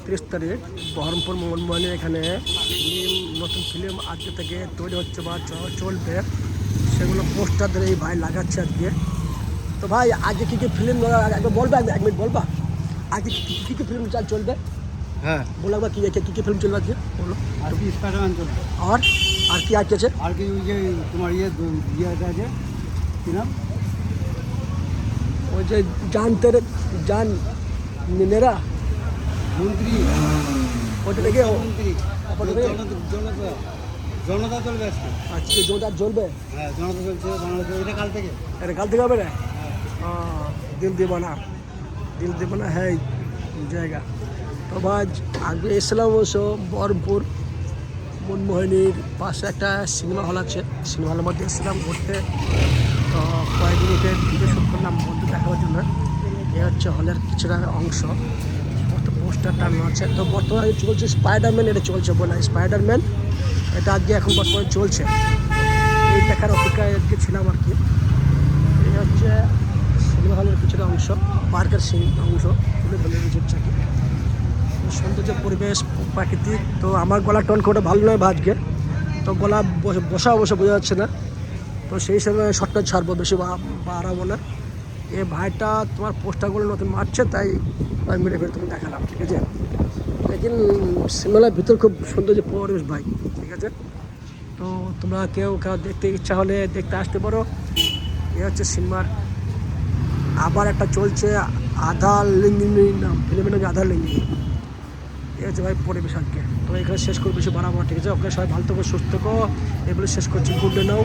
31 তারিখ বহরমপুর মনমোহনে এখানে নতুন ফিল্ম আজকে থেকে তৈরি হচ্ছে বা চলবে, সেগুলো পোস্টার ধরে এই ভাই লাগাচ্ছে আজকে। তো ভাই আজকে কী কী ফিল্ম একবার বলবে, এক মিনিট বলবা আজকে কী কী ফিল্ম চলবে? হ্যাঁ বলো একবার কী ফিল্ম চলবে আজকে বলো। আর কি স্পাইডারম্যান চলবে, আর কি আছে? আর কি ওই যে তোমার ইয়েটা আছে কী নাম, ওই যে জান নেরা মন্ত্রী, ওটা থেকে মন্ত্রী, ওটা থেকে জনতা চলবে আজকে। আজকে জোরটা চলবে, হ্যাঁ জনতা চলছে বাংলাদেশে, এটা কাল থেকে। এটা কাল থেকে হবে না? হ্যাঁ দিল দেবানা হ্যাঁ জায়গা। তো ভাই আগে এসেছিলাম অবশ্য বহরমপুর মনমোহিনীর পাশে একটা সিনেমা হল আছে, সিনেমা হলের মধ্যে এসেছিলাম ঘুরতে। তো কয়েক মিনিটের ভিডিও শ্যুট করলাম বন্ধু দেখাবার জন্য। এ হচ্ছে হলের কিছুটা অংশ, পোস্টার টানানো আছে। তো বর্তমানে চলছে স্পাইডারম্যান, এটা চলছে বলে স্পাইডারম্যান, এটা আজকে এখন বর্তমানে চলছে। এই দেখার অপেক্ষায় আজকে ছিলাম আর কি। এই হচ্ছে সিনেমা হলের কিছুটা অংশ, পার্কের অংশ তুলে ধরে রেখেছে আর কি। সৌন্দর্য পরিবেশ প্রাকৃতিক। তো আমার গলা টোন করে ভালো নয় আজকে, তো গলা বসা অবশ্য বোঝা যাচ্ছে না, তো সেই হিসাবে শর্টটা ছাড়বো, বেশি বাড়াবো না। এ ভাইটা তোমার পোস্টারগুলো নতুন মারছে, তাই মেরে ফেলে তুমি দেখালাম, ঠিক আছে। লেকিন সিনেমার ভিতর খুব সৌন্দর্য পরিবেশ ভাই, ঠিক আছে। তো তোমরা কেউ দেখতে ইচ্ছা হলে দেখতে আসতে পারো। এ হচ্ছে সিনেমার আবার একটা চলছে আধা লিঙ্গিনী নাম, ফিল্মের নাম আধা লিঙ্গিনী। এই হচ্ছে ভাই পরিবেশ আজকে। তো এখানে শেষ করে বেশি বাড়াবো, ঠিক আছে। ওকে সবাই ভালো থেকো, সুস্থ থেকো, এগুলো শেষ করছি। গুড ডে নাও।